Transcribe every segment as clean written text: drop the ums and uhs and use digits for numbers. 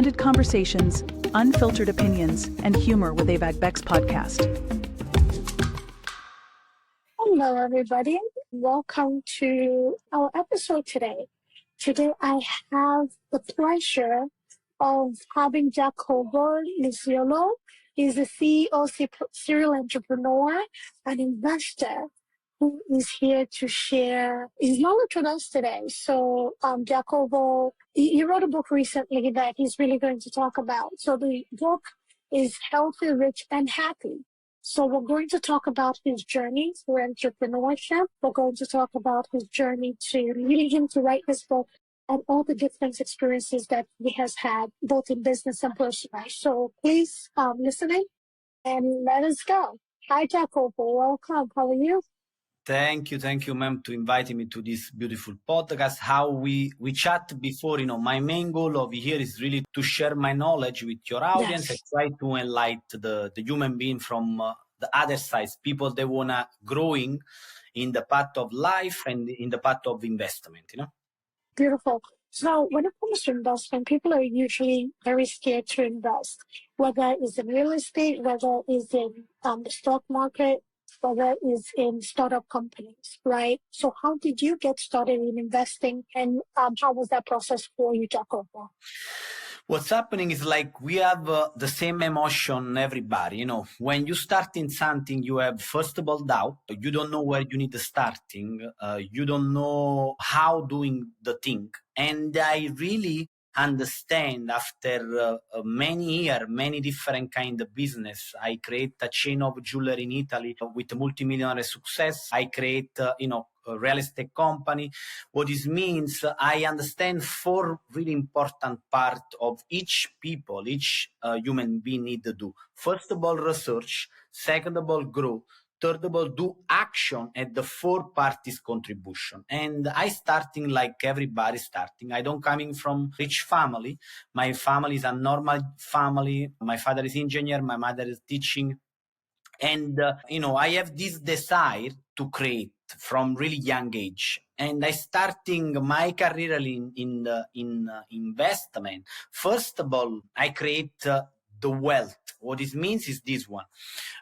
Candid conversations, unfiltered opinions, and humor with Abeg Vex Podcast. Hello, everybody. Welcome to our episode today. Today, I have the pleasure of having Jacopo Iasiello. He's a CEO, serial entrepreneur, and investor who is here to share his knowledge with us today. So, Jacopo, he wrote a book recently that he's really going to talk about. So the book is Healthy, Rich, and Happy. So we're going to talk about his journey through entrepreneurship. We're going to talk about his journey to leading him to write this book and all the different experiences that he has had, both in business and personal. So please listen in and let us go. Hi, Jacopo. Welcome. How are you? Thank you, ma'am, to inviting me to this beautiful podcast. How we chat before, my main goal over here is really to share my knowledge with your audience and try to enlighten the human being from the other side, people that wanna growing in the path of life and in the path of investment, Beautiful. So when it comes to investment, people are usually very scared to invest, whether it's in real estate, whether it's in the stock market, whether it's in startup companies, right? So how did you get started in investing, and how was that process for you, Jacopo? What's happening is like we have the same emotion, everybody. When you start in something, you have first of all doubt. You don't know where you need to starting. You don't know how doing the thing. And I really understand after many years, many different kind of business. I create a chain of jewelry in Italy with a multimillion-dollar success. I create, a real estate company. What this means, I understand four really important part of each people, each human being need to do. First of all, research. Second of all, grow. Third of all, do action, and the fourth part is contribution. And I starting like everybody starting. I don't coming from rich family. My family is a normal family. My father is engineer. My mother is teaching. And, I have this desire to create from really young age. And I starting my career in investment. First of all, I create the wealth. What this means is this one.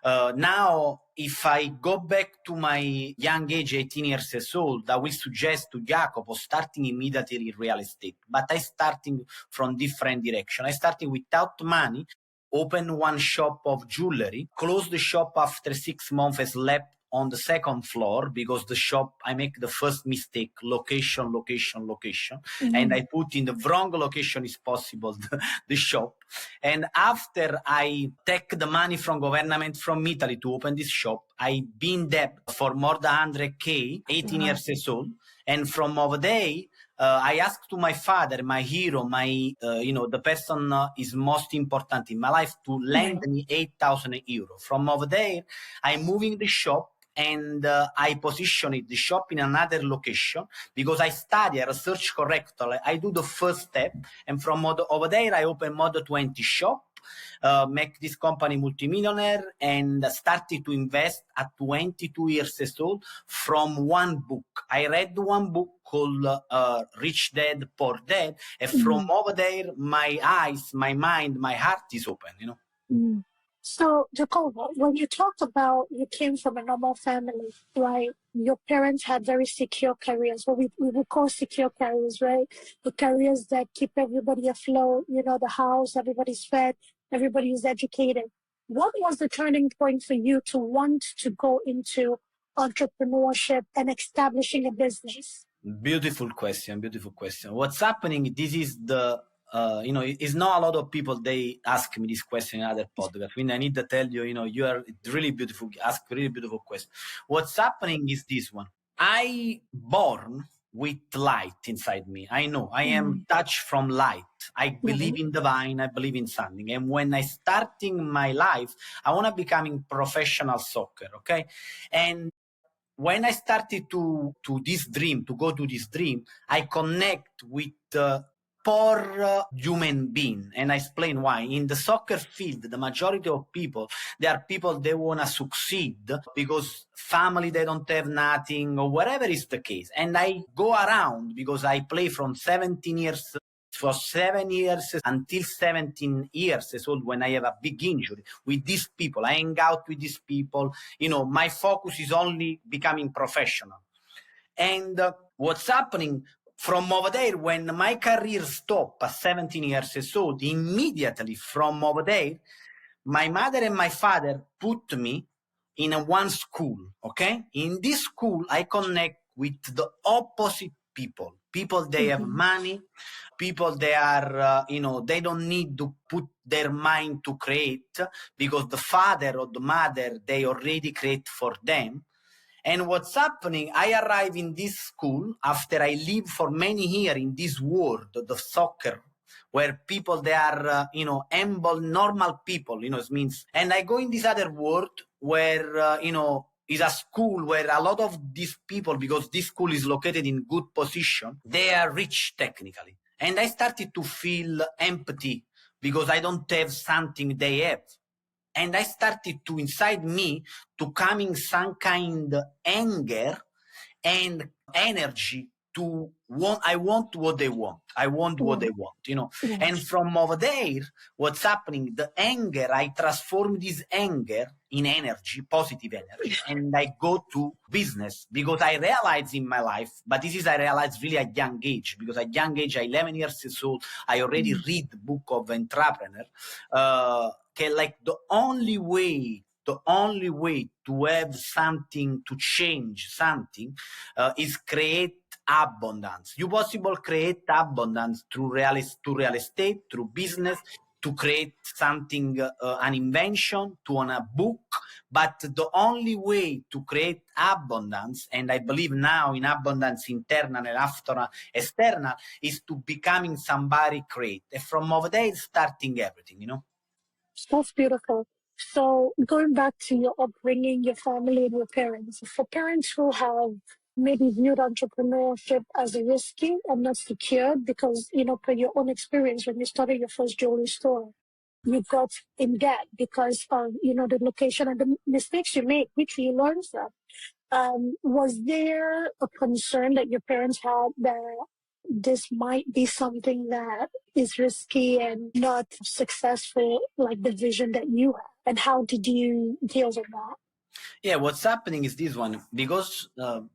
Now, if I go back to my young age, 18 years old, I will suggest to Jacopo starting immediately in real estate. But I starting from different direction. I starting without money, open one shop of jewelry, close the shop after 6 months, I slept on the second floor because the shop, I make the first mistake, location. Mm-hmm. And I put in the wrong location is possible, the shop. And after I take the money from government from Italy to open this shop, I been debt for more than 100K, 18 years old. And from over there, I asked to my father, my hero, the person is most important in my life, to lend me 8,000 euros. From over there, I'm moving the shop and I position the shop in another location because I study, I research correctly. I do the first step, and from over there, I open more than 20 shop. Make this company multimillionaire and started to invest at 22 years old from one book. I read one book called Rich Dad, Poor Dad. And from over there, my eyes, my mind, my heart is open, Mm. So, Jacopo, when you talked about you came from a normal family, right? Your parents had very secure careers, what we would call secure careers, right? The careers that keep everybody afloat, the house, everybody's fed, everybody is educated. What was the turning point for you to want to go into entrepreneurship and establishing a business? Beautiful question. What's happening, this is the it's not a lot of people, they ask me this question in other podcasts. I need to tell you, you are really beautiful, ask really beautiful question. What's happening is this one. I born with light inside me. I know I am touched from light. I believe in divine. I believe in something. And when I starting my life, I want to becoming professional soccer. Okay. And when I started to go to this dream, I connect with poor human being. And I explain why. In the soccer field, the majority of people, they are people they want to succeed because family, they don't have nothing or whatever is the case. And I go around because I play from 17 years for 7 years until 17 years old when I have a big injury with these people. I hang out with these people. My focus is only becoming professional. And what's happening from over there, when my career stopped at 17 years old, immediately from over there, my mother and my father put me in one school, okay? In this school, I connect with the opposite people. People, they have money. People, they are, they don't need to put their mind to create because the father or the mother, they already create for them. And what's happening, I arrive in this school after I live for many years in this world, the soccer, where people, they are, humble, normal people, it means. And I go in this other world where, is a school where a lot of these people, because this school is located in good position, they are rich technically. And I started to feel empty because I don't have something they have. And I started to, inside me, to coming some kind of anger and energy to want. I want what they want. I want what they want, Yes. And from over there, what's happening, the anger, I transform this anger in energy, positive energy, and I go to business because I realized in my life, but this is I realized really at young age, because at young age, 11 years old, I already read the book of entrepreneur. Like the only way to have something, to change something, is create abundance. You possible create abundance through real estate, through business, to create something, an invention, to on a book. But the only way to create abundance, and I believe now in abundance internal and after external, is to becoming somebody great. And from over there, starting everything, That's beautiful. So going back to your upbringing, your family and your parents, for parents who have maybe viewed entrepreneurship as risky and not secure because, per your own experience, when you started your first jewelry store, you got in debt because of, the location and the mistakes you made, which you learned from. Was there a concern that your parents had that this might be something that is risky and not successful, like the vision that you have? And how did you deal with that? Yeah, what's happening is this one, because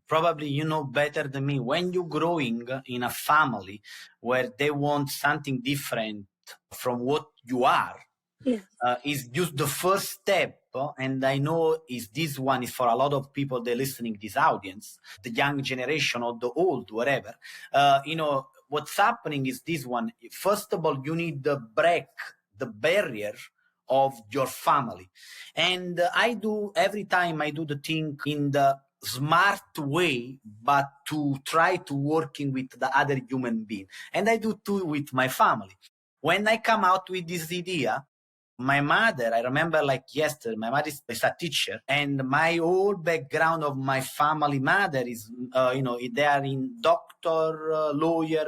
probably you know better than me, when you're growing in a family where they want something different from what you are, Yes. is just the first step. And I know is this one is for a lot of people they're listening this audience, the young generation or the old, whatever. What's happening is this one. First of all, you need to break the barrier of your family. And I do, every time I do the thing in the smart way, but to try to working with the other human being. And I do too with my family. When I come out with this idea, my mother, I remember like yesterday, my mother is a teacher, and my whole background of my family mother is, they are in doctor, lawyer,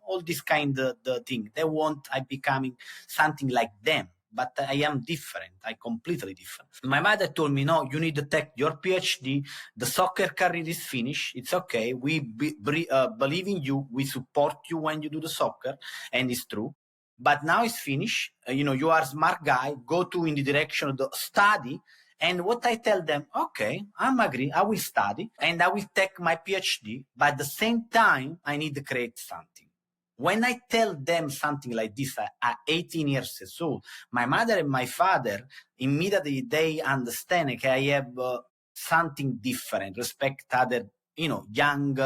all this kind of the thing. They want I becoming something like them. But I am different. I completely different. My mother told me, no, you need to take your PhD. The soccer career is finished. It's okay. We believe in you. We support you when you do the soccer. And it's true. But now it's finished. You are a smart guy. Go to in the direction of the study. And what I tell them, okay, I'm agree. I will study and I will take my PhD. But at the same time, I need to create something. When I tell them something like this at 18 years old, my mother and my father, immediately they understand, okay, I have something different, respect other, young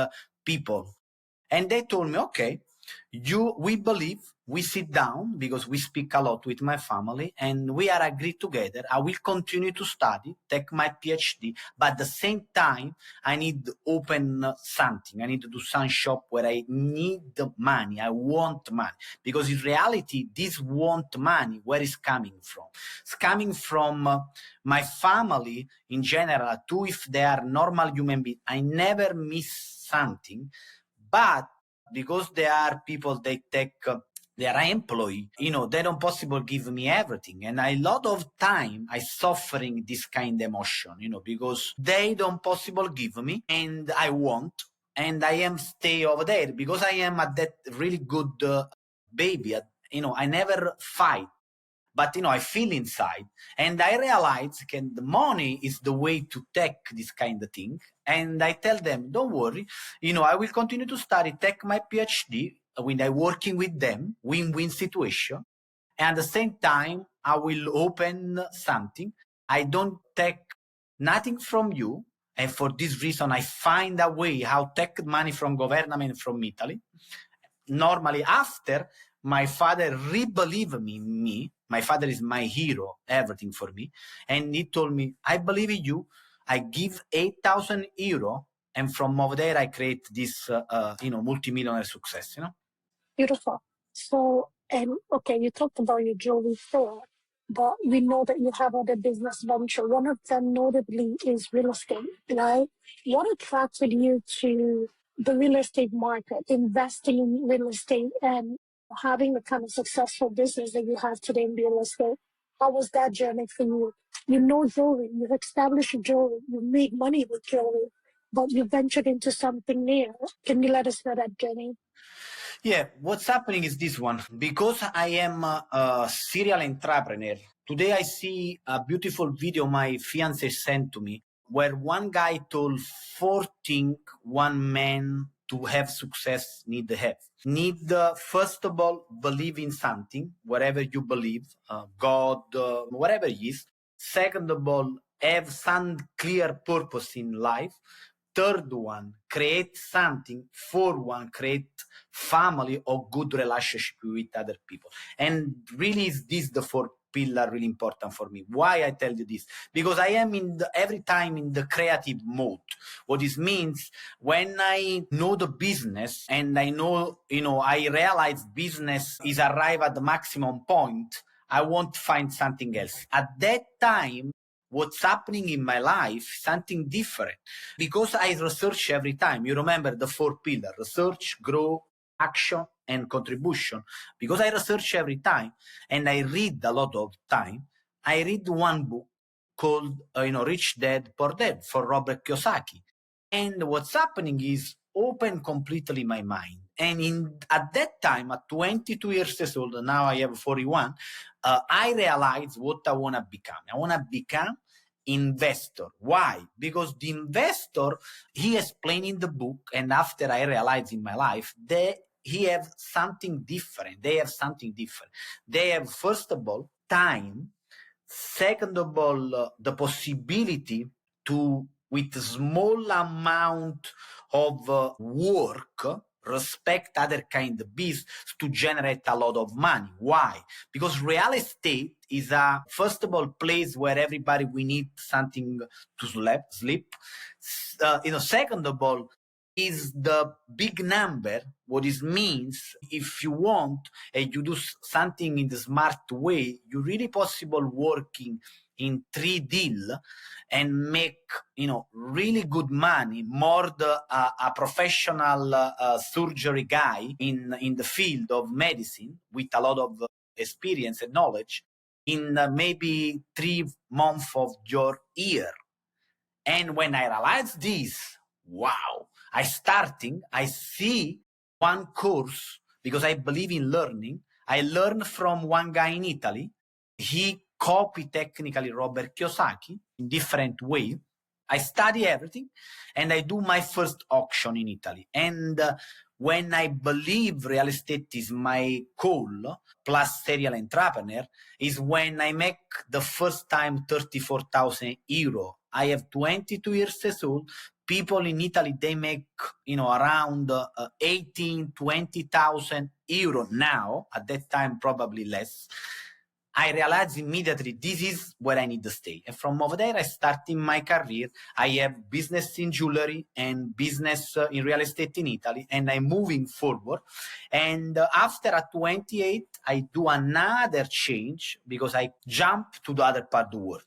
people. And they told me, okay, we believe, we sit down because we speak a lot with my family and we are agreed together. I will continue to study, take my PhD, but at the same time, I need to open something. I need to do some shop where I need the money. I want money because in reality, this want money, where is coming from? It's coming from my family in general, too, if they are normal human beings. I never miss something, but because there are people they take their employee, they don't possible give me everything. And a lot of time I suffering this kind of emotion, because they don't possible give me and I want, and I am stay over there because I am at that really good baby. I never fight, but I feel inside, and I realize the money is the way to take this kind of thing. And I tell them, don't worry, I will continue to study, take my PhD when I working with them, win-win situation. And at the same time, I will open something. I don't take nothing from you. And for this reason, I find a way how take money from government from Italy. Normally, after my father re-believed me, my father is my hero, everything for me. And he told me, I believe in you. I give 8,000 euro. And from over there, I create this, multi-millionaire success, Beautiful. So, and okay, you talked about your jewelry store, but we know that you have other business venture. One of them notably is real estate, right? What attracted you to the real estate market, investing in real estate and having the kind of successful business that you have today in real estate? How was that journey for you? You know jewelry, you've established jewelry, you made money with jewelry, but you ventured into something new. Can you let us know that journey? Yeah, what's happening is this one. Because I am a serial entrepreneur, today I see a beautiful video my fiance sent to me where one guy told 4 things one man to have success need to have. Need, first of all, believe in something, whatever you believe, God, whatever it is. Second of all, have some clear purpose in life. Third one, create something. Fourth one, create family or good relationship with other people. And really, is this the fourth pillar really important for me? Why I tell you this? Because I am every time in the creative mode. What this means, when I know the business and I know, I realize business is arrive at the maximum point, I want to find something else. At that time, what's happening in my life, something different. Because I research every time. You remember the four pillars: research, grow, action, and contribution. Because I research every time and I read a lot of time, I read one book called, Rich Dad, Poor Dad for Robert Kiyosaki. And what's happening is open completely my mind. And at that time, at 22 years old, now I have 41, I realized what I want to become. I want to become investor. Why? Because the investor, he explained in the book, and after I realized in my life, he have something different. They have something different. They have, first of all, time. Second of all, the possibility to, with a small amount of work, respect other kind of business to generate a lot of money. Why? Because real estate is a, first of all, place where everybody, we need something to sleep. Second of all, is the big number. What it means, if you want and you do something in the smart way, you really possible working in 3 deal and make really good money, more a professional surgery guy in the field of medicine with a lot of experience and knowledge in maybe 3 months of your year. And when I realized this, wow, I see one course because I believe in learning. I learned from one guy in Italy. He copied technically Robert Kiyosaki in different way. I study everything and I do my first auction in Italy. And when I believe real estate is my goal, plus serial entrepreneur, is when I make the first time 34,000 euro. I have 22 years old. People in Italy, they make, around 18, 20,000 euro now. At that time, probably less. I realized immediately this is where I need to stay. And from over there, I started my career. I have business in jewelry and business in real estate in Italy, and I'm moving forward. And after at 28, I do another change because I jump to the other part of the world.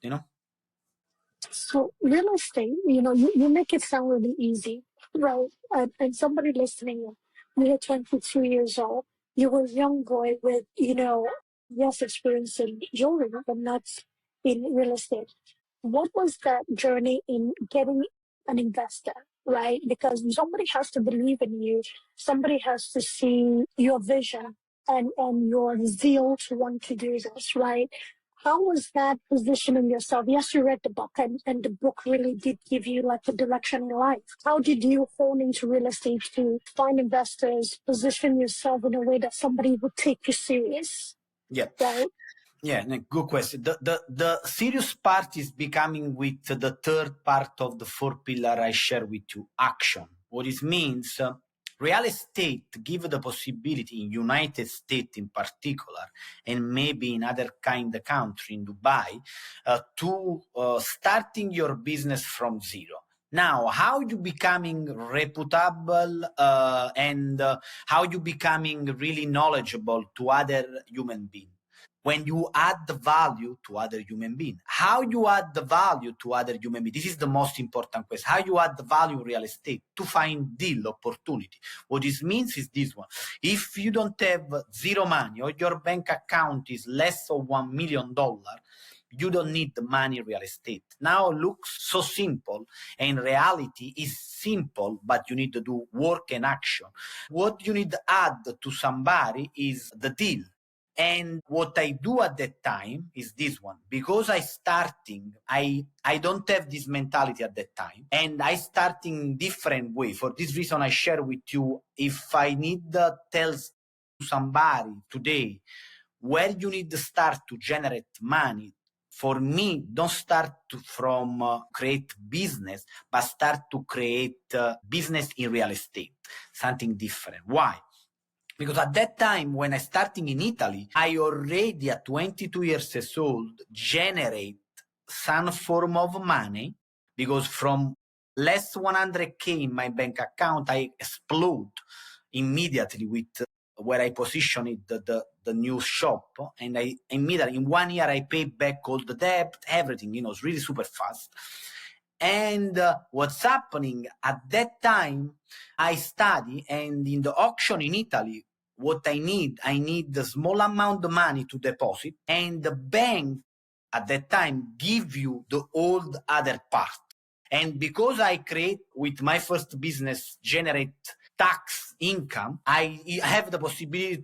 So real estate, you make it sound really easy, right? And somebody listening, you were 22 years old. You were a young boy with, yes, experience in jewelry, but not in real estate. What was that journey in getting an investor, right? Because somebody has to believe in you. Somebody has to see your vision and your zeal to want to do this, right? How was that positioning yourself? Yes, you read the book, and the book really did give you like a direction in life. How did you hone into real estate to find investors, position yourself in a way that somebody would take you serious, Yeah. right? Yeah, good question. The serious part is becoming with the third part of the four pillar I share with you, action. What it means, real estate give the possibility in United States in particular, and maybe in other kind of country, in Dubai, to starting your business from zero. Now, how you becoming reputable and how you becoming really knowledgeable to other human beings? When you add the value to other human beings. How you add the value to other human beings? This is the most important question. How you add the value in real estate to find deal opportunity. What this means is this one. If you don't have zero money or your bank account is less of $1 million, you don't need the money in real estate. Now it looks so simple, and in reality is simple, but you need to do work and action. What you need to add to somebody is the deal. And what I do at that time is this one. Because I don't have this mentality at that time. And I starting different way. For this reason, I share with you, if I need to tell somebody today where you need to start to generate money, for me, don't start from create business, but start to create business in real estate, something different. Why? Because at that time, when I starting in Italy, I already at 22 years old generate some form of money, because from less 100K in my bank account, I explode immediately with where I positioned the new shop. And I immediately, in 1 year, I pay back all the debt, everything, it's really super fast. And what's happening at that time, I study, and in the auction in Italy, what I need a small amount of money to deposit, and the bank at that time give you the old other part. And because I create with my first business, generate tax income, I have the possibility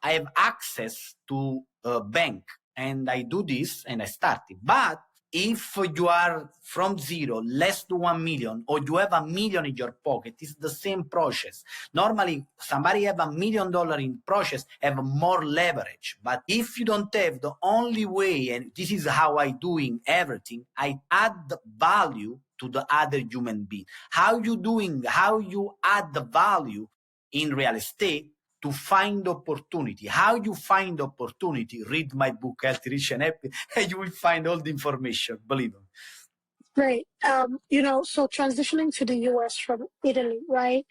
I have access to a bank, and I do this and I started. But if you are from zero, less to 1 million, or you have $1 million in your pocket, it's the same process. Normally, somebody have $1 million in process, have more leverage. But if you don't have, the only way, and this is how I doing everything, I add value to the other human being. How you add the value in real estate to find opportunity. How you find opportunity? Read my book, Healthy, Rich, and Happy, and you will find all the information, believe me. Great. So transitioning to the US from Italy, right?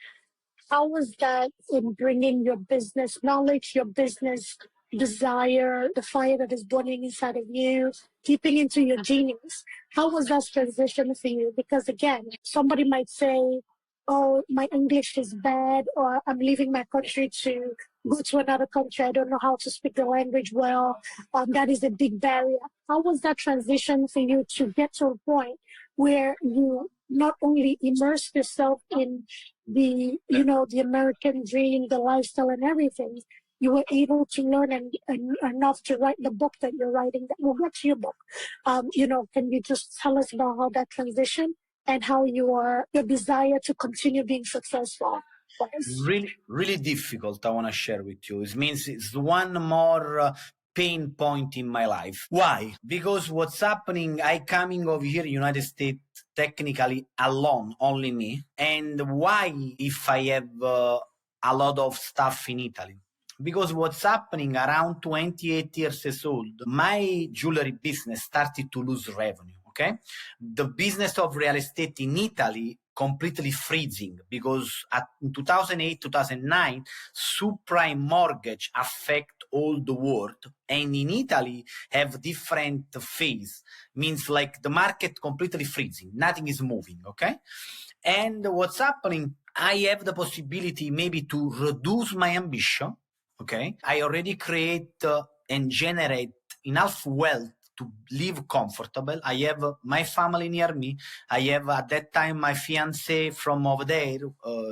How was that in bringing your business knowledge, your business desire, the fire that is burning inside of you, keeping into your genius? How was that transition for you? Because again, somebody might say, oh, my English is bad, or I'm leaving my country to go to another country. I don't know how to speak the language well. That is a big barrier. How was that transition for you to get to a point where you not only immerse yourself in the American dream, the lifestyle and everything, you were able to learn and enough to write the book that you're writing, that will get your book. Can you just tell us about how that transition and how your desire to continue being successful was? Really, really difficult, I want to share with you. It means it's one more pain point in my life. Why? Because what's happening, I coming over here United States technically alone, only me. And why if I have a lot of stuff in Italy? Because what's happening, around 28 years old, my jewelry business started to lose revenue. Okay, the business of real estate in Italy completely freezing, because in 2008, 2009, subprime mortgage affect all the world, and in Italy have different phase, means like the market completely freezing, nothing is moving. Okay, and what's happening, I have the possibility maybe to reduce my ambition. Okay, I already create and generate enough wealth to live comfortable. I have my family near me. I have at that time my fiance from over there,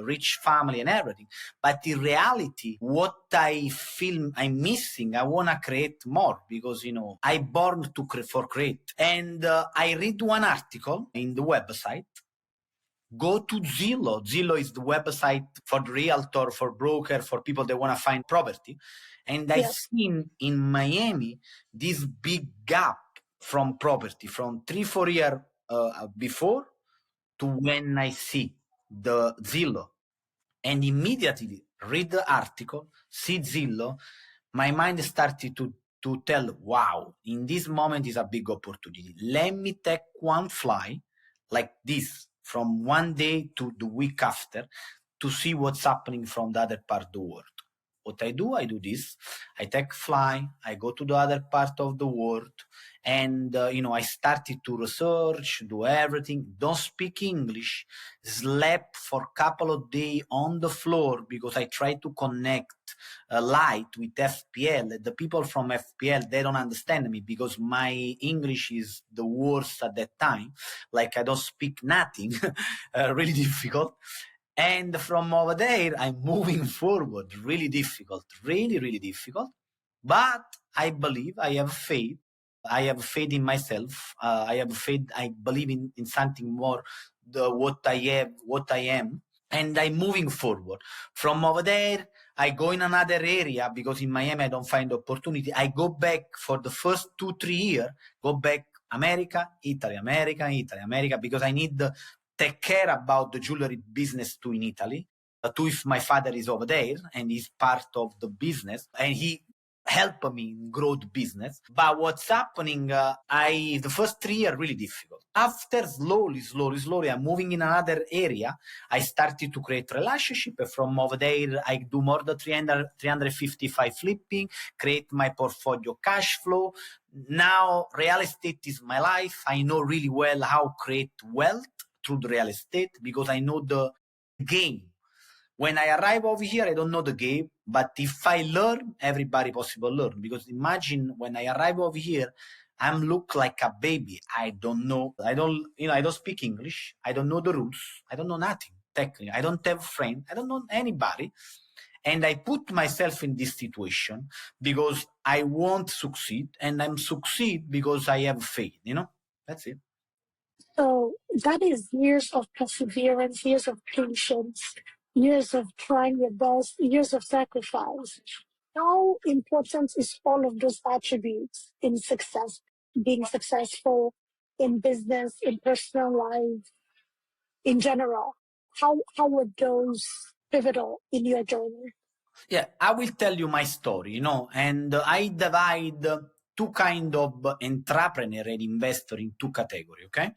rich family and everything. But in reality, what I feel I'm missing, I want to create more because, I born for create. And I read one article in the website. Go to Zillow. Zillow is the website for the realtor, for broker, for people that want to find property. And I Yes. seen in Miami this big gap from property from 3-4 years before to when I see the Zillow. And immediately read the article, see Zillow, my mind started to tell, wow, in this moment is a big opportunity. Let me take one fly like this from one day to the week after to see what's happening from the other part of the world. What I do this. I take fly, I go to the other part of the world, and I started to research, do everything, don't speak English, slept for a couple of days on the floor because I try to connect light with FPL. The people from FPL, they don't understand me because my English is the worst at that time. Like I don't speak nothing, really difficult. And from over there, I'm moving forward. Really difficult, really, really difficult. But I believe, I have faith. I have faith in myself. I have faith. I believe in something more, what I have, what I am. And I'm moving forward. From over there, I go in another area because in Miami I don't find opportunity. I go back for the first 2-3 years, go back America, Italy, America, Italy, America, because I need take care about the jewelry business too in Italy. Too, if my father is over there and he's part of the business and he help me grow the business. But what's happening, the first 3 years really difficult. After slowly, I'm moving in another area. I started to create relationship. From over there, I do more than 355 flipping, create my portfolio cash flow. Now, real estate is my life. I know really well how create wealth through the real estate because I know the game. When I arrive over here, I don't know the game, but if I learn, everybody possible learn. Because imagine when I arrive over here, I'm look like a baby. I don't know. I don't speak English. I don't know the rules. I don't know nothing. Technically, I don't have friends. I don't know anybody. And I put myself in this situation because I won't succeed, and I'm succeed because I have faith. That's it. So that is years of perseverance, years of patience, years of trying your best, years of sacrifice. How important is all of those attributes in success, being successful in business, in personal life, in general? How were those pivotal in your journey? Yeah, I will tell you my story, and I divide two kind of entrepreneur and investor in two categories, okay?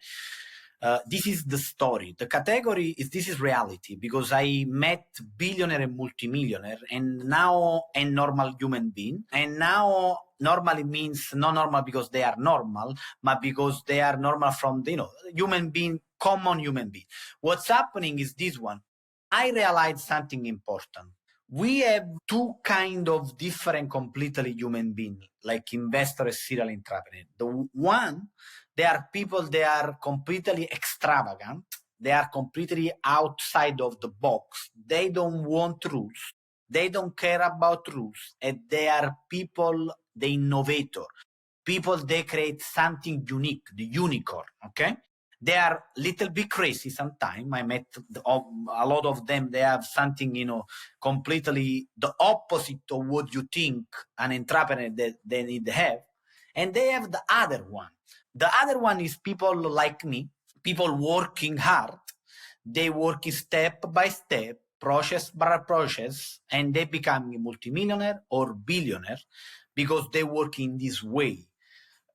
This is the story. The category this is reality because I met billionaire and multimillionaire and now a normal human being. And now normally means not normal because they are normal, but because they are normal from the, human being, common human being. What's happening is this one. I realized something important. We have two kind of different completely human beings, like investor and serial entrepreneur. The one, they are people, they are completely extravagant. They are completely outside of the box. They don't want rules. They don't care about rules. And they are people, the innovator. People, they create something unique, the unicorn, okay? They are little bit crazy sometimes. I met a lot of them. They have something, completely the opposite of what you think an entrepreneur that they need to have. And they have the other one. The other one is people like me, people working hard. They work step by step, process by process, and they become a multimillionaire or billionaire because they work in this way.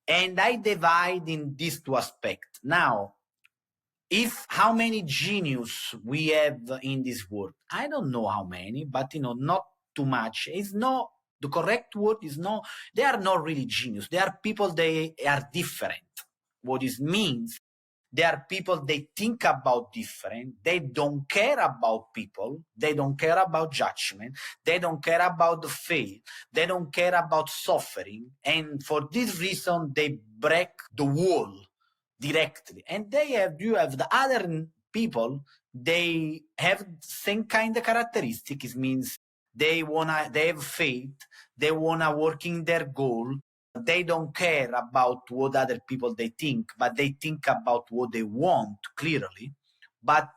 And I divide in these two aspects. Now, how many genius we have in this world, I don't know how many, but not too much. It's not the correct word. Is no. They are not really genius. They are people. They are different. What it means, They are people, they think about different. They don't care about people. They don't care about judgment. They don't care about the faith. They don't care about suffering. And for this reason, they break the wall directly. And you have the other people, they have same kind of characteristics. It means they have faith. They wanna work in their goal. They don't care about what other people they think, but they think about what they want clearly. But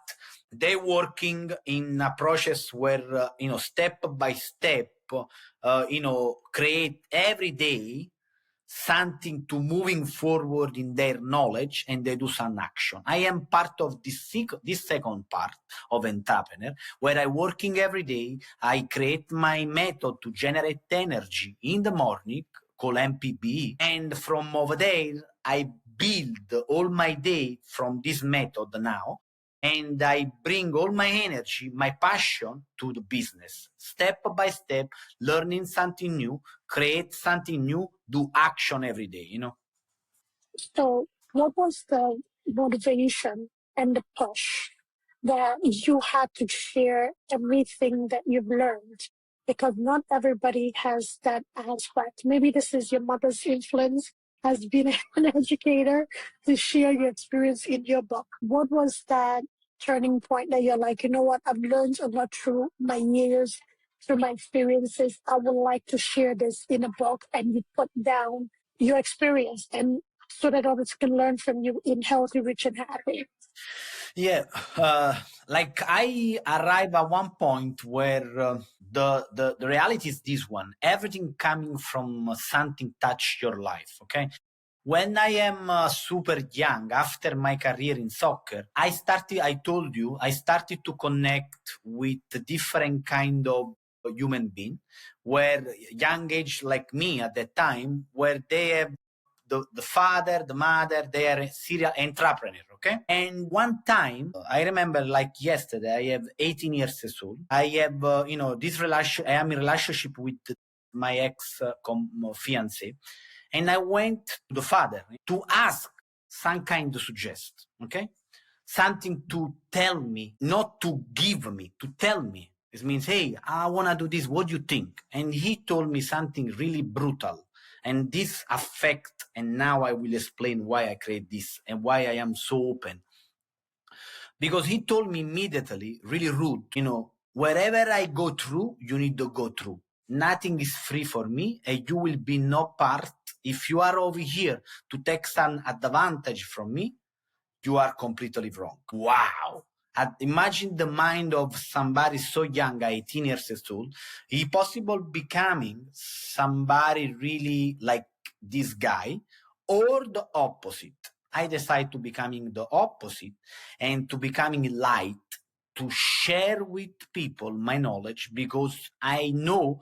they working in a process where step by step, create every day something to moving forward in their knowledge, and they do some action. I am part of this second part of entrepreneur, where I working every day. I create my method to generate energy in the morning called MPB, and from over there I build all my day from this method now, and I bring all my energy, my passion to the business, step by step, learning something new, create something new, do action every day, So, what was the motivation and the push that you had to share everything that you've learned? Because not everybody has that aspect. Maybe this is your mother's influence as being an educator to share your experience in your book. What was that turning point that you're like, you know what, I've learned a lot through my years, through my experiences. I would like to share this in a book, and you put down your experience and so that others can learn from you in Healthy, Rich, and Happy. Yeah, like I arrive at one point where the reality is this one: everything coming from something touch your life. Okay, when I am super young, after my career in soccer, I told you, I started to connect with different kind of human being, where young age like me at that time, where they have the father, the mother, they are a serial entrepreneur, okay? And one time, I remember like yesterday, I have 18 years old. I have, this I am in relationship with my ex fiance, and I went to the father to ask some kind of suggest, okay? Something to tell me, not to give me, to tell me. It means, hey, I want to do this. What do you think? And he told me something really brutal. And this affect, and now I will explain why I create this and why I am so open. Because he told me immediately, really rude, wherever I go through, you need to go through. Nothing is free for me, and you will be no part. If you are over here to take some advantage from me, you are completely wrong. Wow. Imagine the mind of somebody so young, 18 years old. He possible becoming somebody really like this guy, or the opposite. I decide to becoming the opposite and to becoming light, to share with people my knowledge, because I know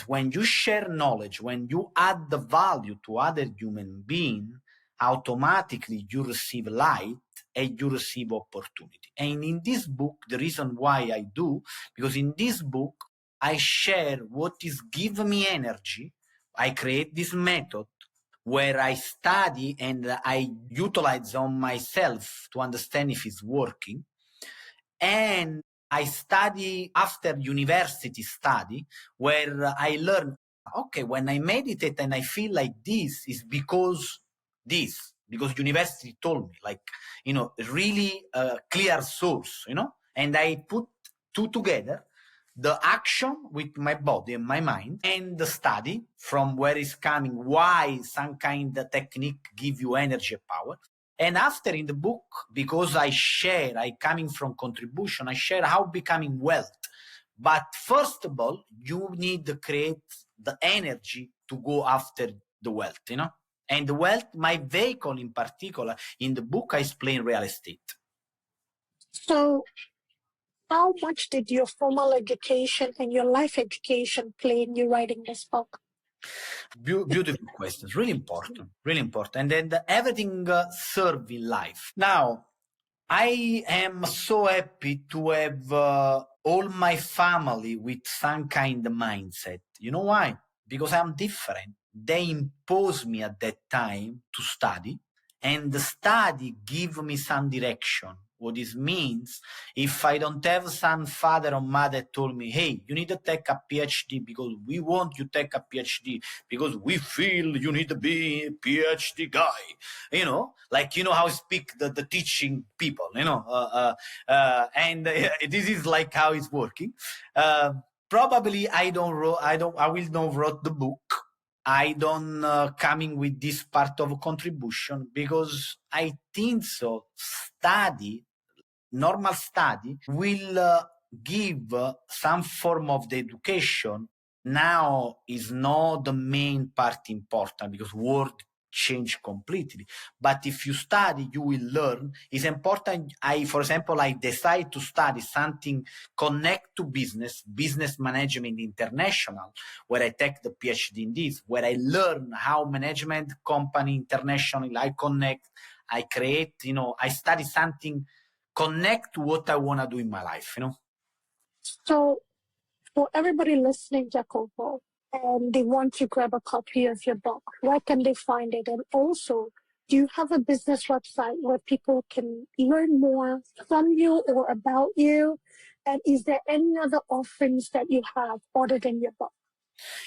when you share knowledge, when you add the value to other human being, automatically you receive light and you receive opportunity. And in this book, the reason why I do, because in this book, I share what is giving me energy. I create this method where I study and I utilize on myself to understand if it's working. And I study after university study, where I learn, okay, when I meditate and I feel like this is because university told me, like, really clear source, and I put two together, the action with my body and my mind, and the study from where it's coming, why some kind of technique give you energy and power. And after in the book, because I coming from contribution, I share how becoming wealth. But first of all, you need to create the energy to go after the wealth, And the wealth, my vehicle in particular, in the book, I explain real estate. So, how much did your formal education and your life education play in you writing this book? Beautiful questions, really important, really important. And then everything serve in life. Now, I am so happy to have all my family with some kind of mindset. You know why? Because I'm different. They imposed me at that time to study, and the study give me some direction. What this means, if I don't have some father or mother told me, hey, you need to take a PhD because we want you to take a PhD because we feel you need to be a PhD guy, like, how I speak the teaching people, and this is like how it's working. Probably I will not write the book. I don't coming with this part of contribution because I think so. Normal study will give some form of the education. Now is not the main part important because world change completely. But if you study, you will learn. It's important. For example, I decide to study something connect to business management international, where I take the PhD in this, where I learn how management company international, I connect, I create, I study something connect to what I want to do in my life, So, for everybody listening, Jacopo, and they want to grab a copy of your book, where can they find it? And also, do you have a business website where people can learn more from you or about you? And is there any other offerings that you have other than your book?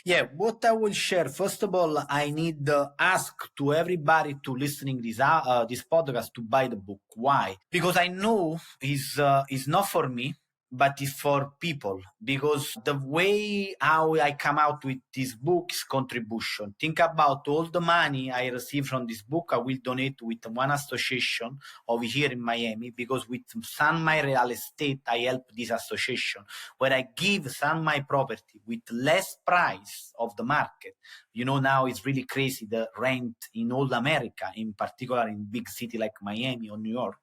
Yeah, what I will share, first of all, I need to ask to everybody to listening this podcast to buy the book. Why? Because I know is not for me, but it's for people. Because the way how I come out with this book is contribution. Think about all the money I receive from this book, I will donate with one association over here in Miami, because with San My Real Estate, I help this association where I give some my property with less price of the market. Now it's really crazy, the rent in all America, in particular in big city like Miami or New York.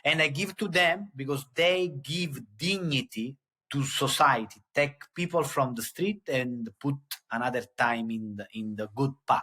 And I give to them because they give dignity to society, take people from the street and put another time in the good path.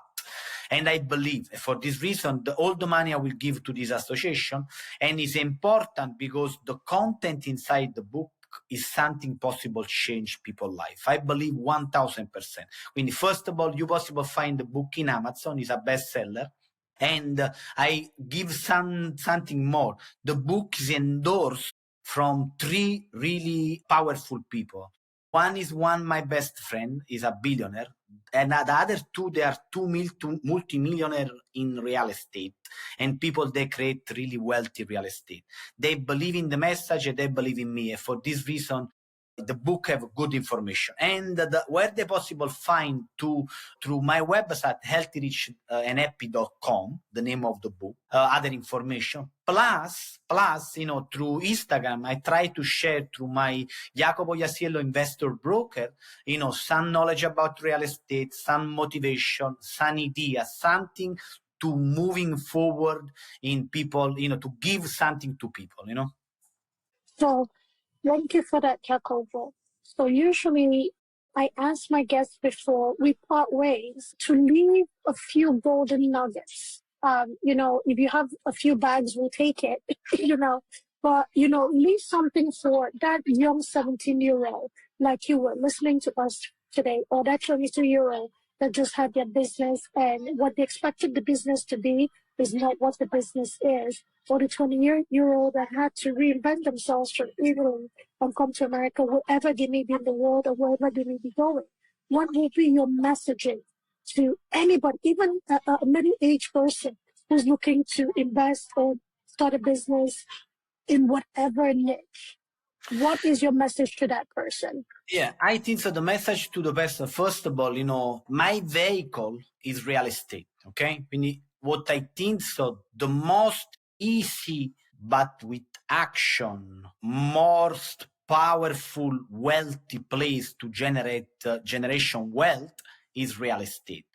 And I believe for this reason, all the money I will give to this association, and it's important because the content inside the book is something possible change people's life. I believe 1000%. Quindi, first of all, you possible find the book in Amazon, is a bestseller. And I give something more. The book is endorsed from 3 really powerful people. One is my best friend, is a billionaire. And the other 2, they are 2 multimillionaire in real estate. And people, they create really wealthy real estate. They believe in the message and they believe in me. And for this reason, the book have good information. And where they possible find through my website, healthyrichandhappy.com, the name of the book, other information. Plus, through Instagram, I try to share through my Jacopo Iasiello investor broker, some knowledge about real estate, some motivation, some idea, something to moving forward in people, to give something to people, So, thank you for that, Jacopo. So usually I ask my guests before we part ways to leave a few golden nuggets. If you have a few bags, we'll take it, but, leave something for that young 17-year-old like you were listening to us today, or that 22-year-old that just had their business and what they expected the business to be is not what the business is, or the 20-year-old that had to reinvent themselves from England and come to America, wherever they may be in the world or wherever they may be going. What will be your messaging to anybody, even a middle-aged person who's looking to invest or start a business in whatever niche? What is your message to that person? Yeah, I think so. The message to the person, first of all, my vehicle is real estate. Okay. What I think so, the most easy, but with action, most powerful, wealthy place to generate generation wealth is real estate.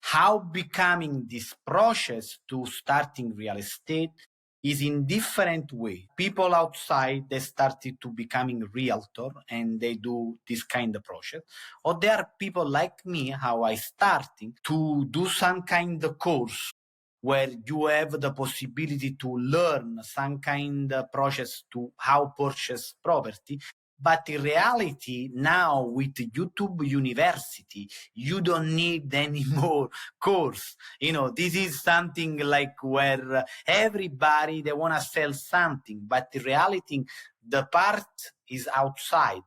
How becoming this process to starting real estate is in different way. People outside, they started to becoming realtor and they do this kind of project. Or there are people like me, how I starting to do some kind of course where you have the possibility to learn some kind of process to how purchase property. But in reality, now with YouTube University, you don't need any more course. This is something like where everybody, they want to sell something, but in reality, the part is outside,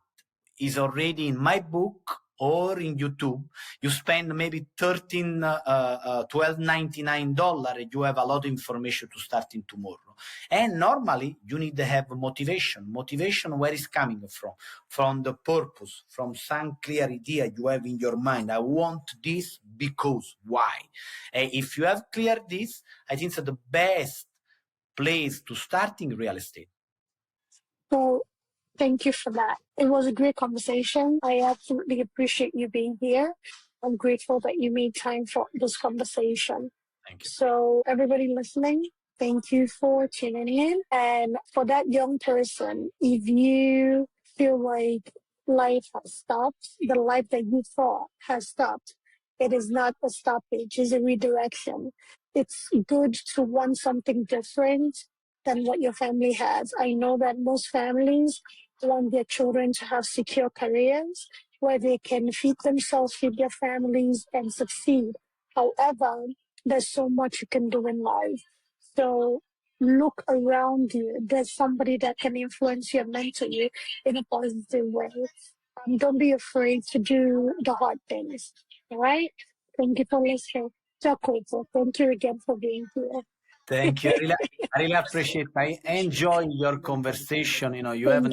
is already in my book or in YouTube. You spend maybe $12.99, and you have a lot of information to starting tomorrow. And normally you need to have motivation. Motivation, where is coming from? From the purpose, from some clear idea you have in your mind. I want this because why? And if you have clear this, I think it's the best place to start in real estate. So thank you for that. It was a great conversation. I absolutely appreciate you being here. I'm grateful that you made time for this conversation. Thank you. So everybody listening, thank you for tuning in. And for that young person, if you feel like life has stopped, the life that you thought has stopped, it is not a stoppage, it's a redirection. It's good to want something different than what your family has. I know that most families want their children to have secure careers where they can feed themselves, feed their families, and succeed. However, there's so much you can do in life. So look around you. There's somebody that can influence you and mentor you in a positive way. Don't be afraid to do the hard things. All right? Thank you for listening. Jacopo, thank you again for being here. Thank you. I really appreciate it. I enjoy your conversation. You have a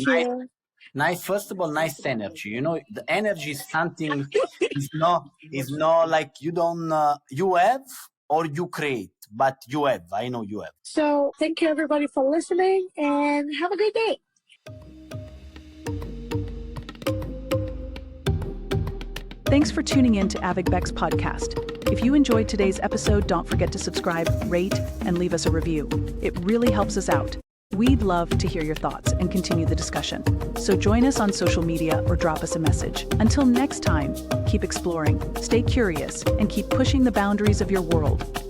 nice, first of all, nice energy. The energy is something, is not like you don't, you have or you create, but you have. I know you have. So thank you everybody for listening and have a great day. Thanks for tuning in to Abeg Vex Podcast. If you enjoyed today's episode, don't forget to subscribe, rate, and leave us a review. It really helps us out. We'd love to hear your thoughts and continue the discussion. So join us on social media or drop us a message. Until next time, keep exploring, stay curious, and keep pushing the boundaries of your world.